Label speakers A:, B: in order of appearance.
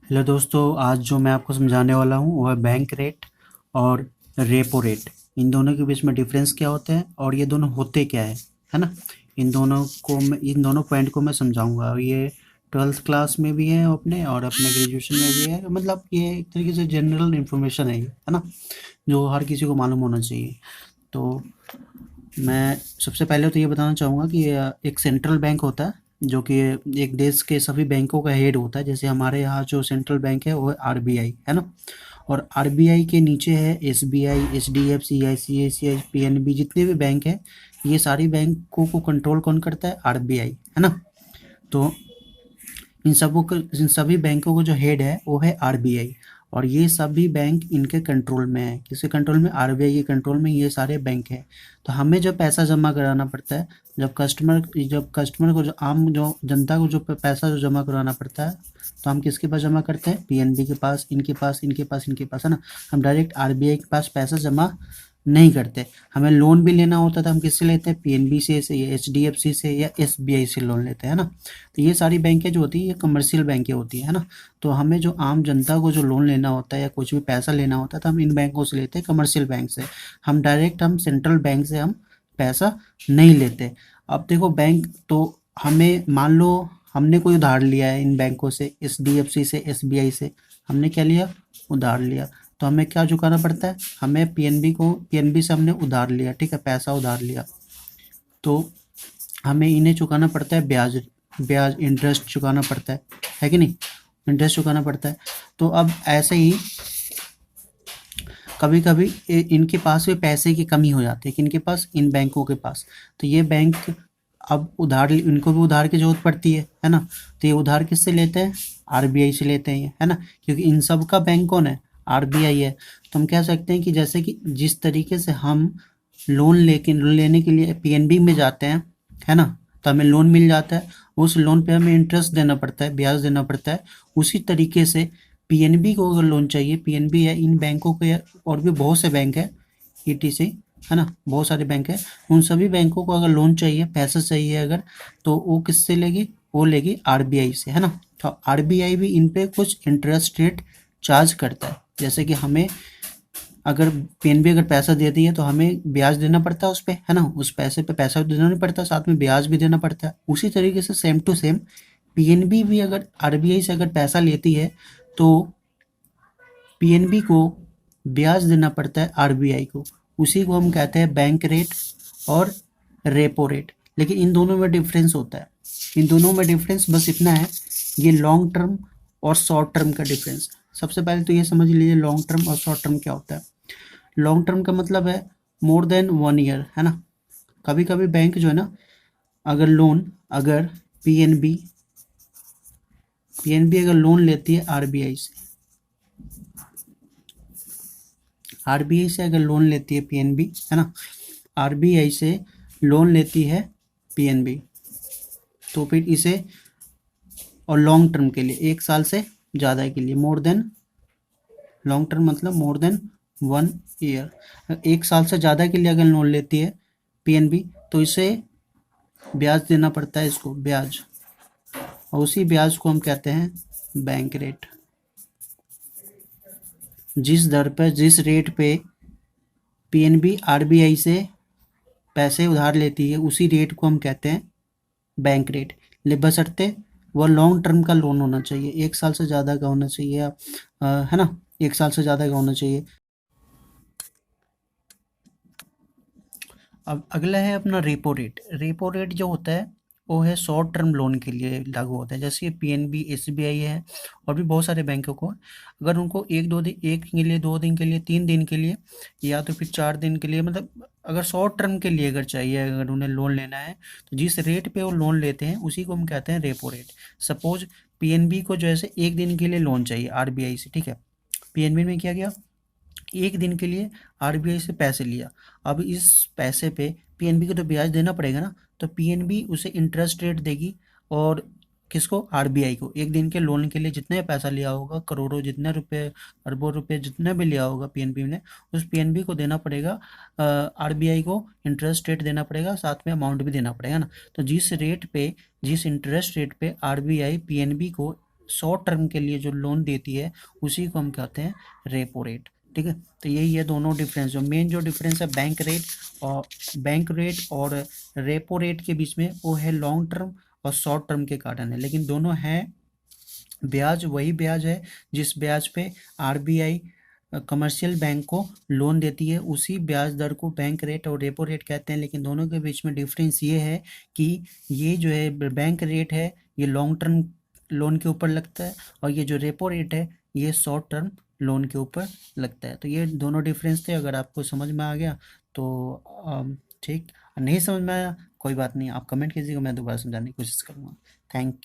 A: Hello दोस्तों, आज जो मैं आपको समझाने वाला हूँ वो है बैंक रेट और रेपो रेट। इन दोनों के बीच में डिफरेंस क्या होता है और ये दोनों होते क्या है ना। इन दोनों पॉइंट को मैं समझाऊंगा। और ये 12th क्लास में भी है अपने और अपने ग्रेजुएशन में भी है। मतलब ये एक तरीके से जनरल इन्फॉर्मेशन है ये, है ना, जो हर किसी को मालूम होना चाहिए। तो मैं सबसे पहले तो ये बताना चाहूँगा कि एक सेंट्रल बैंक होता है जो कि एक देश के सभी बैंकों का हेड होता है। जैसे हमारे यहाँ जो सेंट्रल बैंक है वो है आरबीआई, है ना। और आरबीआई के नीचे है एसबीआई, एचडीएफसी, आईसीआईसीआई, पीएनबी, जितने भी बैंक है ये सारी बैंकों को कंट्रोल कौन करता है? आरबीआई, है ना। तो इन सभी बैंकों को जो हेड है वो है आरबीआई। और ये सभी बैंक इनके कंट्रोल में है। किसके कंट्रोल में? आरबीआई के कंट्रोल में ये सारे बैंक है। तो हमें जब पैसा जमा कराना पड़ता है, जब कस्टमर को, जो आम जो जनता को जो पैसा जो जमा कराना पड़ता है, तो हम किसके पास जमा करते हैं? पीएनबी के पास, इनके पास, इनके पास, इनके पास, है ना। हम डायरेक्ट आरबीआई के पास पैसा जमा नहीं करते। हमें लोन भी लेना होता था, हम किससे लेते हैं? पीएनबी से या एचडीएफसी से या एसबीआई से लोन लेते हैं, है ना। तो ये सारी बैंकें जो होती है ये कमर्शियल बैंकें होती है ना। तो हमें जो आम जनता को जो लोन लेना होता है या कुछ भी पैसा लेना होता है तो हम इन बैंकों से लेते हैं, कमर्शियल बैंक से। हम सेंट्रल बैंक से हम पैसा नहीं लेते। अब देखो, बैंक तो हमें, मान लो हमने कोई उधार लिया है इन बैंकों से, एचडीएफसी से, एसबीआई से, हमने क्या लिया? उधार लिया। तो हमें क्या चुकाना पड़ता है? हमें पीएनबी से हमने उधार लिया, ठीक है, पैसा उधार लिया, तो हमें इन्हें चुकाना पड़ता है ब्याज। ब्याज, इंटरेस्ट चुकाना पड़ता है कि नहीं? इंटरेस्ट चुकाना पड़ता है। तो अब ऐसे ही कभी कभी इनके पास भी पैसे की कमी हो जाती है। किनके पास? इन बैंकों के पास। तो ये बैंक अब इनको भी उधार की जरूरत पड़ती है ना। तो ये उधार किससे लेते हैं? आरबीआई से लेते हैं ये, है ना। क्योंकि इन सब का बैंक कौन है? आरबीआई है। तो हम कह सकते हैं कि जैसे कि जिस तरीके से हम लोन लेने के लिए पीएनबी में जाते हैं, है ना, तो हमें लोन मिल जाता है। उस लोन पे हमें इंटरेस्ट देना पड़ता है, ब्याज देना पड़ता है। उसी तरीके से पीएनबी को अगर लोन चाहिए, पीएनबी या इन बैंकों के, और भी बहुत से बैंक है, ईटीसी, है ना, बहुत सारे बैंक है। उन सभी बैंकों को अगर लोन चाहिए, पैसा चाहिए अगर, तो वो किससे लेगी? वो लेगी आरबीआई से, है ना। तो आरबीआई भी इन पे कुछ इंटरेस्ट रेट चार्ज करता है। जैसे कि हमें अगर पीएनबी अगर पैसा देती है तो हमें ब्याज देना पड़ता है उस पे, है ना। उस पैसे पे पैसा भी देना नहीं पड़ता, साथ में ब्याज भी देना पड़ता है। उसी तरीके से सेम टू सेम पीएनबी भी अगर आरबीआई से अगर पैसा लेती है तो पीएनबी को ब्याज देना पड़ता है आरबीआई को। उसी को हम कहते हैं बैंक रेट और रेपो रेट। लेकिन इन दोनों में डिफरेंस होता है। इन दोनों में डिफरेंस बस इतना है, ये लॉन्ग टर्म और शॉर्ट टर्म का डिफरेंस। सबसे पहले तो ये समझ लीजिए लॉन्ग टर्म और शॉर्ट टर्म क्या होता है। लॉन्ग टर्म का मतलब है मोर देन 1 ईयर, है ना। कभी कभी बैंक जो है ना, अगर पीएनबी पीएनबी अगर लोन लेती है आरबीआई से, आरबीआई से अगर लोन लेती है पीएनबी, है ना, आरबीआई से लोन लेती है पीएनबी, तो फिर इसे, और लॉन्ग टर्म के लिए 1 साल से ज़्यादा के लिए, मोर देन, लॉन्ग टर्म मतलब मोर देन 1 ईयर, 1 साल से ज़्यादा के लिए अगर लोन लेती है पीएनबी तो इसे ब्याज देना पड़ता है, इसको ब्याज। और उसी ब्याज को हम कहते हैं बैंक रेट। जिस रेट पे पीएनबी आरबीआई से पैसे उधार लेती है उसी रेट को हम कहते हैं बैंक रेट। बशर्ते वह लॉन्ग टर्म का लोन होना चाहिए, 1 साल से ज़्यादा का होना चाहिए, है ना, 1 साल से ज़्यादा का होना चाहिए। अब अगला है अपना रेपो रेट। रेपो रेट जो होता है वो है शॉर्ट टर्म लोन के लिए लागू होता है। जैसे पीएनबी, एसबीआई है और भी बहुत सारे बैंकों को, अगर उनको 1-2 दिन, 1 दिन के लिए, 2 दिन के लिए, 3 दिन के लिए, या तो फिर 4 दिन के लिए, मतलब अगर शॉर्ट टर्म के लिए अगर चाहिए, अगर उन्हें लोन लेना है, तो जिस रेट पे वो लोन लेते हैं उसी को हम कहते हैं रेपो रेट। सपोज पीएनबी को जैसे 1 दिन के लिए लोन चाहिए आरबीआई से, ठीक है। पीएनबी में क्या किया? 1 दिन के लिए आरबीआई से पैसे लिया। अब इस पैसे पे पीएनबी को तो ब्याज देना पड़ेगा ना, तो पीएनबी उसे इंटरेस्ट रेट देगी। और किसको? आरबीआई को। 1 दिन के लोन के लिए जितने पैसा लिया होगा, करोड़ों जितने रुपए, अरबों रुपए जितने भी लिया होगा पीएनबी ने, उस पीएनबी को देना पड़ेगा, आरबीआई को इंटरेस्ट रेट देना पड़ेगा, साथ में अमाउंट भी देना पड़ेगा ना। तो जिस इंटरेस्ट रेट पे आरबीआई पीएनबी को शॉर्ट टर्म के लिए जो लोन देती है उसी को हम कहते हैं रेपो रेट। ठीक है, तो यही है दोनों डिफरेंस। जो मेन जो डिफरेंस है बैंक रेट और रेपो रेट के बीच में, वो है लॉन्ग टर्म और शॉर्ट टर्म के कारण है। लेकिन दोनों हैं, ब्याज वही ब्याज है जिस ब्याज पे आरबीआई कमर्शियल बैंक को लोन देती है, उसी ब्याज दर को बैंक रेट और रेपो रेट कहते हैं। लेकिन दोनों के बीच में डिफरेंस ये है कि ये जो है बैंक रेट है ये लॉन्ग टर्म लोन के ऊपर लगता है, और ये जो रेपो रेट है ये शॉर्ट टर्म लोन के ऊपर लगता है। तो ये दोनों डिफरेंस थे। अगर आपको समझ में आ गया तो ठीक, नहीं समझ में आया कोई बात नहीं, आप कमेंट कीजिएगा, मैं दोबारा समझाने की कोशिश करूँगा। थैंक